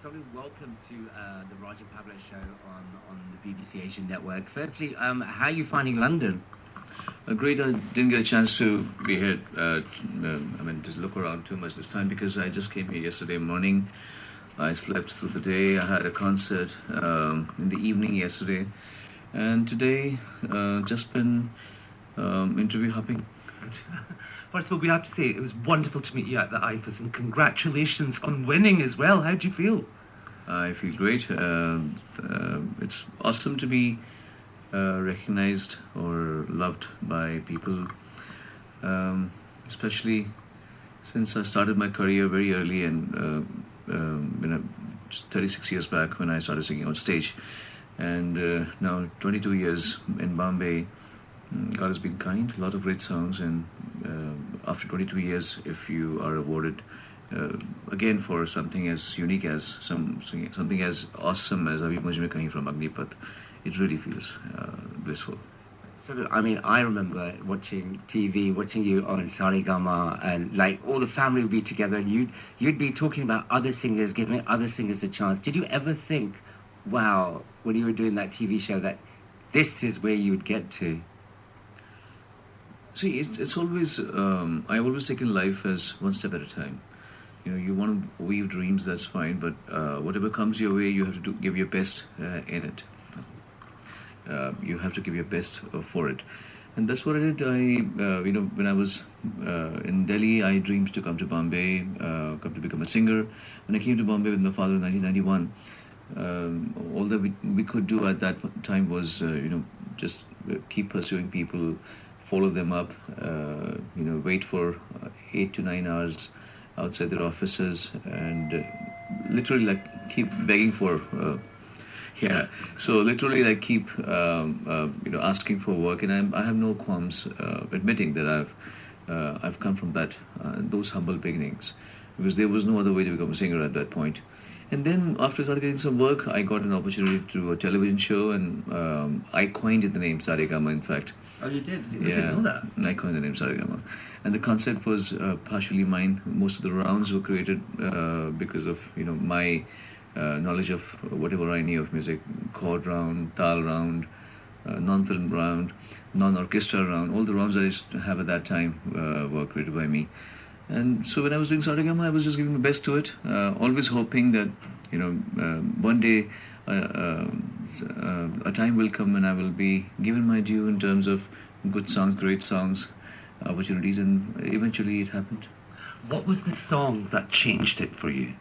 Sonu, welcome to the Raj and Pablo show on the BBC Asian Network. Firstly, how are you finding London? Great. I didn't get a chance to be here. Just look around too much this time because I just came here yesterday morning. I slept through the day. I had a concert in the evening yesterday, and today just been interview hopping. First of all, we have to say it was wonderful to meet you at the IFAs, and congratulations on winning as well. How do you feel? I feel great. It's awesome to be recognized or loved by people, especially since I started my career very early and just 36 years back when I started singing on stage, and now 22 years in Bombay. God has been kind, a lot of great songs, and after 22 years, if you are awarded again for something as unique as something as awesome as Abhi Mujh Mein Kahin from Agnipath, it really feels blissful. So, I remember watching TV, watching you on Saregama, and like all the family would be together, and you'd be talking about other singers, giving other singers a chance. Did you ever think, wow, when you were doing that TV show, that this is where you would get to? See, it's always, I've always taken life as one step at a time. You know, you want to weave dreams, that's fine, but whatever comes your way, you have to give your best in it. You have to give your best for it. And that's what I did. When I was in Delhi, I dreamed to come to Bombay, come to become a singer. When I came to Bombay with my father in 1991, all that we could do at that time was, just keep pursuing people, follow them up, wait for 8 to 9 hours outside their offices, and literally keep begging for, So literally keep, asking for work, and I have no qualms admitting that I've come from those humble beginnings, because there was no other way to become a singer at that point. And then after I started getting some work, I got an opportunity to do a television show, and I coined the name Saregama, in fact. Oh, you did? I didn't know that. I coined the name Saregama. And the concept was partially mine. Most of the rounds were created because of my knowledge of whatever I knew of music: chord round, tal round, non-film round, non-orchestra round. All the rounds I used to have at that time were created by me. And so when I was doing Saregama, I was just giving my best to it, always hoping that one day a time will come when I will be given my due in terms of good songs, great songs, opportunities, and eventually it happened. What was the song that changed it for you?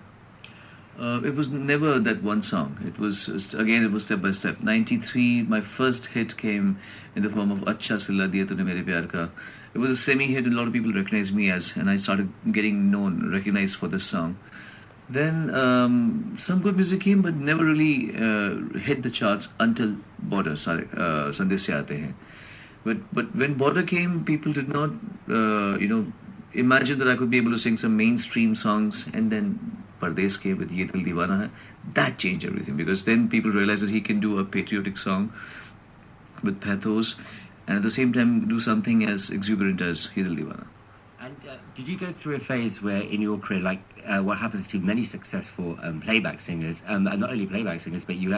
It was never that one song. It was step by step. 93, my first hit came in the form of Acha Silla Diya Tune Mere Pyar Ka. It was a semi-hit, and a lot of people recognized me and I started getting recognized for this song. Then some good music came, but never really hit the charts until Border, Sandesh Se Aate Hain. But when Border came, people did not, imagine that I could be able to sing some mainstream songs, and then Pardesh came with Ye Dil Deewana Hai. That changed everything, because then people realized that he can do a patriotic song with pathos, and at the same time do something as exuberant as Ye Dil Deewana. And did you go through a phase where in your career, what happens to many successful playback singers, and not only playback singers, but you're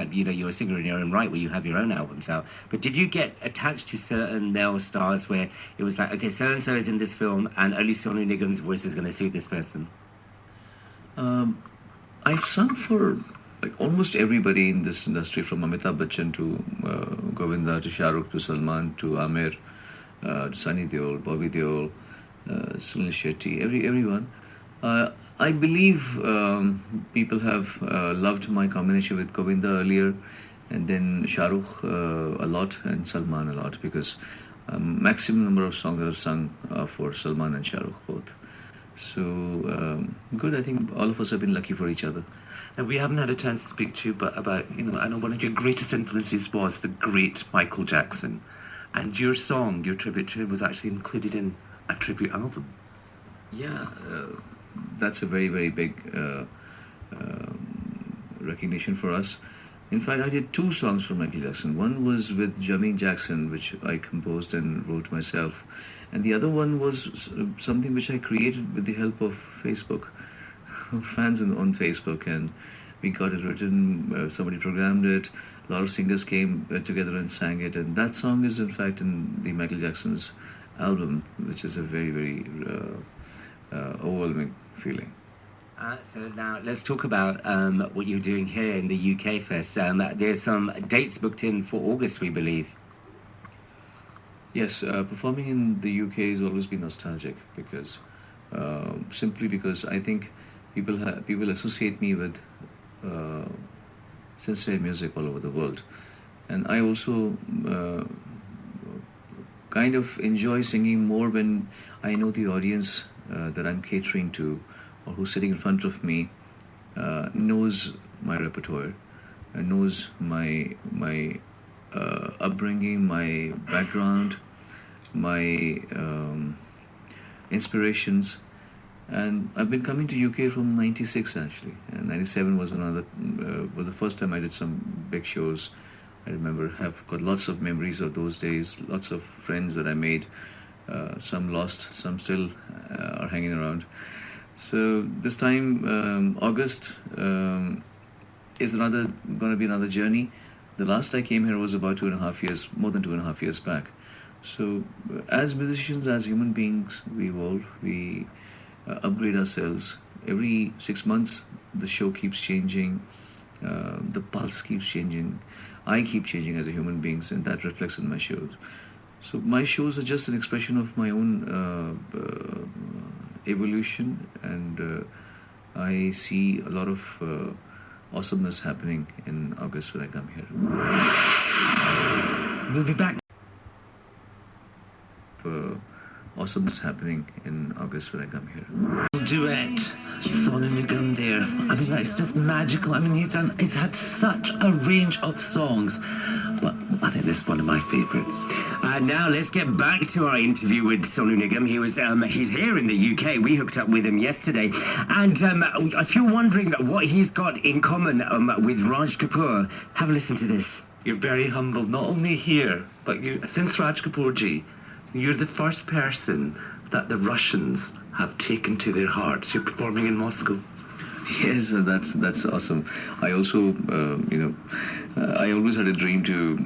a singer in your own right, where you have your own albums out, but did you get attached to certain male stars where it was like, okay, so-and-so is in this film, and only Sonu Nigam's voice is going to suit this person? I've sung for almost everybody in this industry, from Amitabh Bachchan to Govinda to Shah Rukh to Salman to Amir to Sunny Deol, Bobby Deol, Sunil Shetty, everyone. I believe people have loved my combination with Govinda earlier, and then Shah Rukh a lot, and Salman a lot, because maximum number of songs that I've sung for Salman and Shah Rukh both. So good. I think all of us have been lucky for each other. Now, we haven't had a chance to speak to you, but about, I know one of your greatest influences was the great Michael Jackson, and your song, your tribute to him, was actually included in a tribute album. Yeah, that's a very, very big recognition for us. In fact, I did 2 songs for Michael Jackson. One was with Jameen Jackson, which I composed and wrote myself, and the other one was something which I created with the help of Facebook, fans on Facebook, and We got it written. Somebody programmed it. A lot of singers came together and sang it, and that song is in fact in the Michael Jackson's album, which is a very, very overwhelming feeling. So now let's talk about what you're doing here in the UK Fest. There's some dates booked in for August, we believe. Yes, performing in the UK has always been nostalgic because simply because I think people associate me with sincere music all over the world, and I also kind of enjoy singing more when I know the audience that I'm catering to or who's sitting in front of me knows my repertoire and knows my upbringing, my background, my inspirations. And I've been coming to UK from '96 actually, and '97 was was the first time I did some big shows. I remember have got lots of memories of those days, lots of friends that I made, some lost, some still are hanging around. So this time, August is going to be another journey. The last I came here was about 2.5 years, more than 2.5 years back. So as musicians, as human beings, we evolve, we upgrade ourselves. Every 6 months, the show keeps changing, the pulse keeps changing, I keep changing as a human being, and that reflects in my shows. So my shows are just an expression of my own evolution, and I see a lot of awesomeness happening in August when I come here. We'll be back. Awesomeness happening in August when I come here. Duet, Sonu Nigam there. I mean, that's just magical. I mean, he's had such a range of songs, but I think this is one of my favourites. Now let's get back to our interview with Sonu Nigam. He's here in the UK. We hooked up with him yesterday, and if you're wondering what he's got in common with Raj Kapoor, have a listen to this. You're very humble, not only here, but since Raj Kapoor ji, you're the first person that the Russians have taken to their hearts. You're performing in Moscow. Yes, that's awesome. I also, I always had a dream to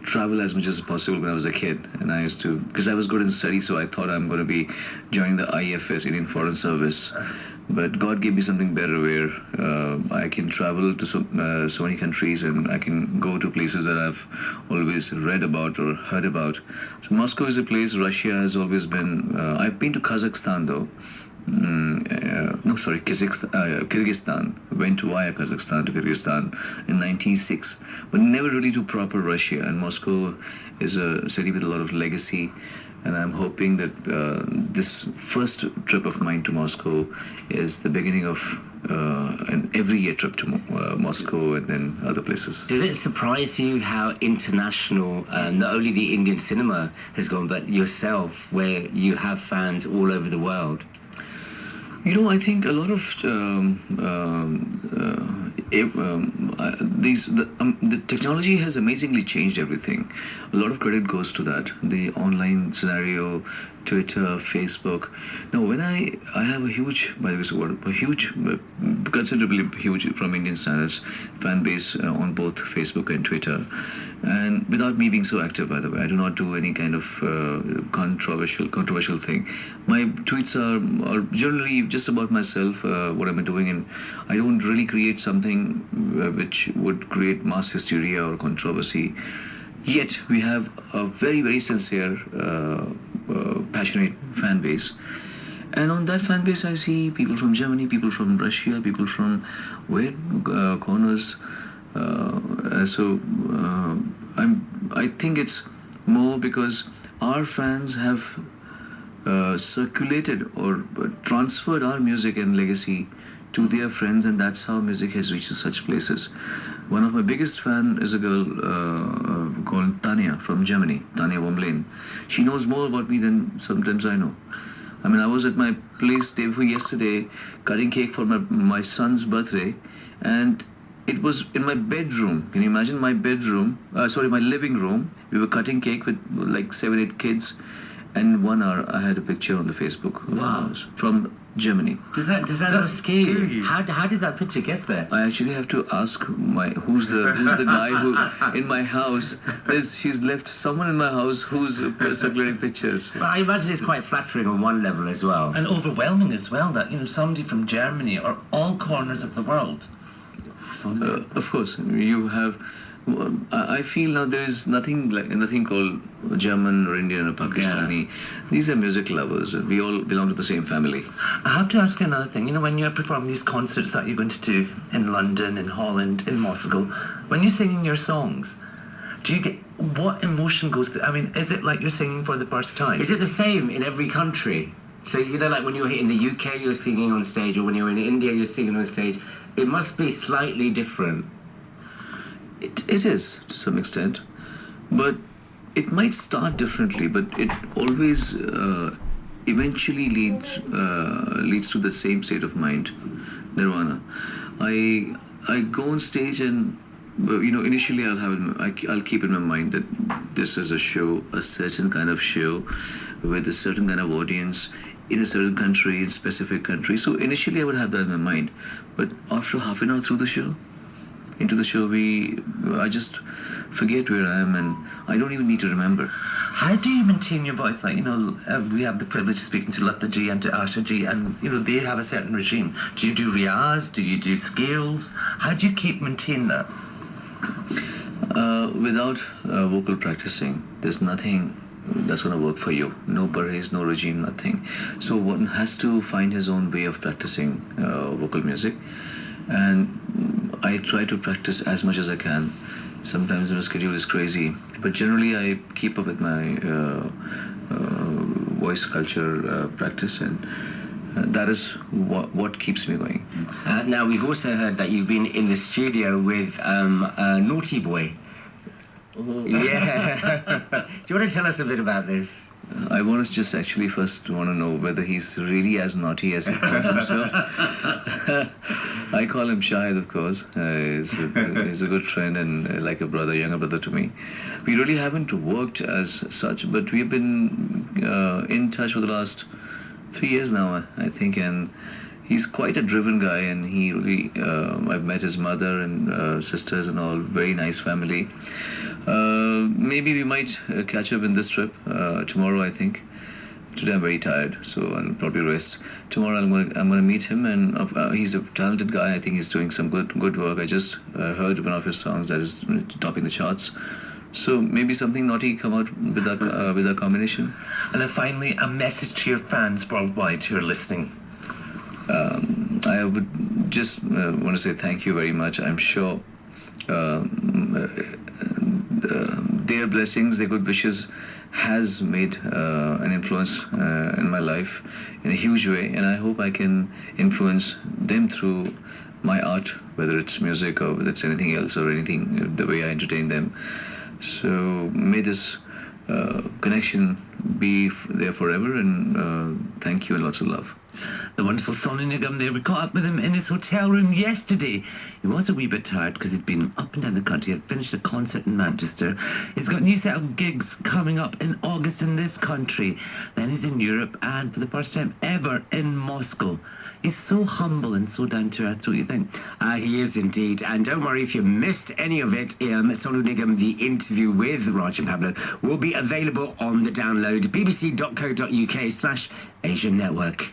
travel as much as possible when I was a kid, and I used to, because I was good in study, so I thought I'm going to be joining the IFS, Indian Foreign Service. But God gave me something better where I can travel to so many countries, and I can go to places that I've always read about or heard about. So Moscow is a place. Russia has always been. I've been to Kazakhstan though. Kyrgyzstan. Went via Kazakhstan to Kyrgyzstan in '96, but never really to proper Russia. And Moscow is a city with a lot of legacy. And I'm hoping that this first trip of mine to Moscow is the beginning of an every year trip to Moscow and then other places. Does it surprise you how international not only the Indian cinema has gone, but yourself, where you have fans all over the world? You know, I think a lot of the technology has amazingly changed everything. A lot of credit goes to that. The online scenario, Twitter, Facebook. Now, when I have a huge, by the way, a huge, considerably huge from Indian standards, fan base on both Facebook and Twitter. And without me being so active, by the way, I do not do any kind of controversial thing. My tweets are generally just about myself, what I'm doing, and I don't really create something which would create mass hysteria or controversy. Yet we have a very, very sincere, passionate fan base. And on that fan base, I see people from Germany, people from Russia, people from weird corners. I think it's more because our fans have circulated or transferred our music and legacy to their friends, and that's how music has reached such places. One of my biggest fans is a girl called Tanya from Germany, Tanya Womlin. She knows more about me than sometimes I know. I mean, I was at my place day before yesterday cutting cake for my son's birthday, and it was in my bedroom. Can you imagine my bedroom? My living room. We were cutting cake with like 7, 8 kids, and 1 hour I had a picture on the Facebook. Wow. From Germany. Does that not scare you? How did that picture get there? I actually have to ask who's the guy who in my house. She's left someone in my house who's circulating pictures. Well, I imagine it's quite flattering on one level as well. And overwhelming as well that, somebody from Germany or all corners of the world. Of course, you have. I feel now there is nothing called German or Indian or Pakistani. Yeah. These are music lovers, and we all belong to the same family. I have to ask you another thing. When you're performing these concerts that you're going to do in London, in Holland, in Moscow, when you're singing your songs, do you get what emotion goes through? I mean, is it like you're singing for the first time? Is it the same in every country? So like when you're in the UK, you're singing on stage, or when you're in India, you're singing on stage. It must be slightly different. It is to some extent, but it might start differently, but it always eventually leads to the same state of mind, nirvana. I go on stage and initially I'll keep in my mind that this is a show, a certain kind of show, with a certain kind of audience in a certain country, in a specific country. So initially I would have that in my mind, but after half an hour into the show, I just forget where I am, and I don't even need to remember. How do you maintain your voice? Like, we have the privilege of speaking to Lata ji and to Asha ji, and, they have a certain regime. Do you do riyaz? Do you do scales? How do you maintain that? Without vocal practicing, there's nothing that's going to work for you. No parades, no regime, nothing. So one has to find his own way of practicing vocal music. And I try to practice as much as I can. Sometimes the schedule is crazy, but generally I keep up with my voice culture practice, and that is what keeps me going. Now, we've also heard that you've been in the studio with Naughty Boy. Oh. Yeah. Do you want to tell us a bit about this? I want to just actually first want to know whether he's really as naughty as he calls himself. I call him Shahid, of course. He's a good friend and like a brother, younger brother to me. We really haven't worked as such, but we've been in touch for the last 3 years now, I think, and he's quite a driven guy, and he really, I've met his mother and sisters and all, very nice family. Maybe we might catch up in this trip tomorrow, I think. Today I'm very tired, so I'll probably rest. Tomorrow I'm gonna meet him, and he's a talented guy. I think he's doing some good work. I just heard one of his songs that is topping the charts. So maybe something naughty come out with that combination. And then finally, a message to your fans worldwide who are listening. I would just want to say thank you very much. I'm sure their blessings, their good wishes has made an influence in my life in a huge way, and I hope I can influence them through my art, whether it's music or whether it's anything else or anything, the way I entertain them. So may this connection be there forever, and thank you and lots of love. The wonderful Sonu Nigam there. We caught up with him in his hotel room yesterday. He was a wee bit tired because he'd been up and down the country. He'd finished a concert in Manchester. He's got a new set of gigs coming up in August in this country. Then he's in Europe, and for the first time ever in Moscow. He's so humble and so down to earth, don't you think? He is indeed. And don't worry if you missed any of it. Sonu Nigam, the interview with Raj and Pablo, will be available on the download, bbc.co.uk/Asian Network.